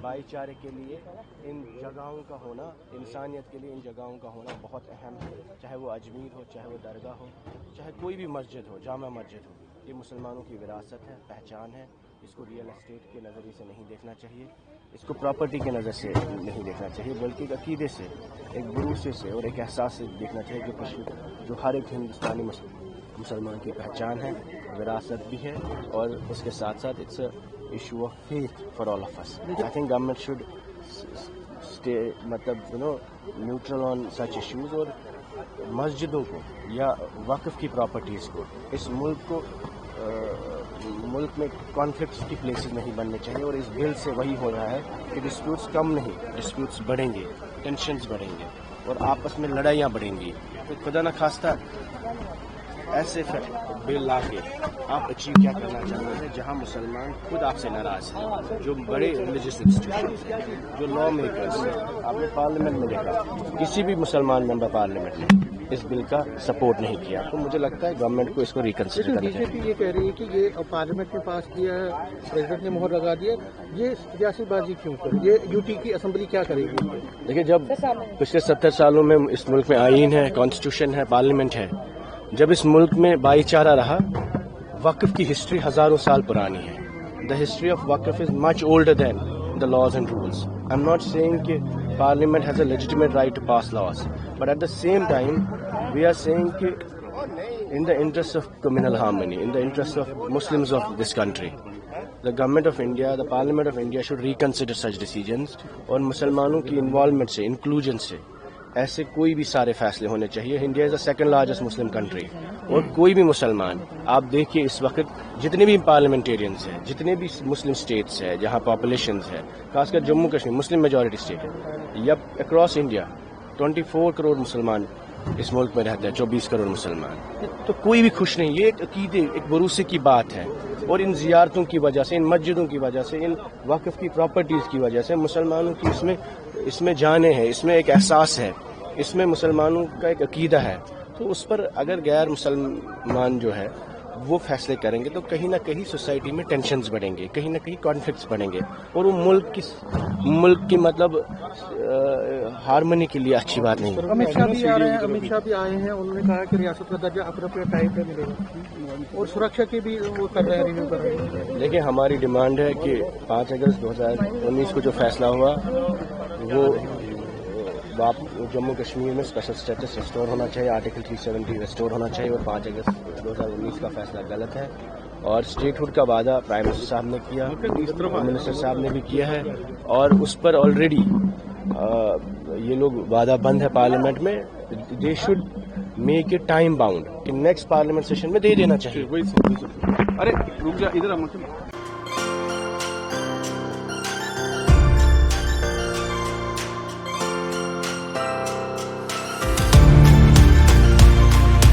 بھائی چارے کے لیے ان جگہوں کا ہونا، انسانیت کے لیے ان جگہوں کا ہونا بہت اہم ہے، چاہے وہ اجمیر ہو، چاہے وہ درگاہ ہو، چاہے کوئی بھی مسجد ہو، جامع مسجد ہو. یہ مسلمانوں کی وراثت ہے، پہچان ہے. اس کو ریئل اسٹیٹ کے نظریے سے نہیں دیکھنا چاہیے، اس کو پراپرٹی کے نظر سے نہیں دیکھنا چاہیے، بلکہ ایک عقیدے سے، ایک بھروسے سے اور ایک احساس سے دیکھنا چاہیے جو ہر ایک ہندوستانی مسلمان کی پہچان ہے، وراثت بھی ہے، اور اس کے ساتھ ساتھ it's issue of faith for all of us. I think government should stay neutral on such issues. اور مسجدوں کو یا وقف کی پراپرٹیز کو اس ملک میں کانفلکٹس کی پلیسز نہیں بننے چاہیے. اور اس بل سے وہی ہو رہا ہے کہ ڈسپیوٹس کم نہیں، ڈسپیوٹس بڑھیں گے، ٹینشنز بڑھیں گے اور آپس میں لڑائیاں بڑھیں گی. تو خدا نہ خواستہ ایسے بل لا کے آپ اچیو کیا کرنا چاہتے ہیں جہاں مسلمان خود آپ سے ناراض ہیں، جو بڑے ریلیجیس انسٹیٹیوشنز ہیں، جو لا میکرز ہیں. آپ نے پارلیمنٹ میں دیکھا کسی بھی مسلمان ممبر پارلیمنٹ نے اس بل کا سپورٹ نہیں کیا. تو مجھے لگتا ہے گورنمنٹ کو اس کو ریکنسیڈر کرنا چاہیے. بی جے پی یہ کہہ رہی ہے کہ یہ پارلیمنٹ میں پاس کیا ہے، پریزیڈنٹ نے مہر لگا دیا، یہ سیاسی بازی کیوں کر؟ یہ یو ٹی کی اسمبلی کیا کرے گی؟ دیکھیے، جب پچھلے 70 سالوں میں اس ملک میں آئین ہے، کانسٹیٹیوشن ہے، پارلیمنٹ ہے، جب اس ملک میں بھائی چارہ رہا، وقف کی ہسٹری ہزاروں سال پرانی ہے. دا history of Waqf is much older than the laws and rules. I am not saying کہ parliament has a legitimate right to pass laws, but at the same time we are saying کہ in the interest of communal harmony, in the interest of Muslims of this country, the government of India, the Parliament of India should reconsider such decisions. اور مسلمانوں کی involvement سے، inclusion سے ایسے کوئی بھی سارے فیصلے ہونے چاہیے. India is the second largest Muslim country, اور کوئی بھی مسلمان، آپ دیکھیے اس وقت جتنے بھی پارلیمنٹیرینس ہیں، جتنے بھی مسلم اسٹیٹس ہیں جہاں پاپولیشنز ہے، خاص کر جموں کشمیر مسلم میجورٹی اسٹیٹ ہے، یا اکراس انڈیا 24 کروڑ مسلمان اس ملک میں رہتے ہیں، 24 کروڑ مسلمان. تو کوئی بھی خوش نہیں. یہ ایک عقیدے، ایک بھروسے کی بات ہے. اور ان زیارتوں کی وجہ سے، ان مسجدوں کی وجہ سے، ان وقف کی پراپرٹیز کی وجہ سے مسلمانوں کی اس میں جانیں ہیں، اس میں ایک احساس ہے، اس میں مسلمانوں کا ایک عقیدہ ہے. تو اس پر اگر غیر مسلمان جو ہے وہ فیصلے کریں گے تو کہیں نہ کہیں سوسائٹی میں ٹینشنز بڑھیں گے، کہیں نہ کہیں کانفلکٹس بڑھیں گے، اور وہ ملک کی مطلب ہارمونی کے لیے اچھی بات نہیں ہے. امت شاہ بھی آ رہے ہیں، امت شاہ بھی آئے ہیں، انہوں نے کہا کہ ریاست کا درجہ اپروپریٹ ٹائم پہ ملے گا، اور سرکشا کی بھی وہ کر رہے ہیں، ریویو کر رہے ہیں. دیکھیں، ہماری ڈیمانڈ ہے کہ 5 اگست 2019 کو جو فیصلہ ہوا وہ جموں کشمیر میں اسپیشل اسٹیٹس ریسٹور ہونا چاہیے، آرٹیکل 370 ریسٹور ہونا چاہیے، اور 5 اگست 2019 کا فیصلہ غلط ہے. اور اسٹیٹ ہوڈ کا وعدہ پرائم منسٹر صاحب نے کیا، منسٹر صاحب نے بھی کیا ہے، اور اس پر آلریڈی یہ لوگ وعدہ بند ہے پارلیمنٹ میں. They should make a time bound کہ نیکسٹ پارلیمنٹ سیشن میں دے دینا چاہیے. ارے رک جا ادھر.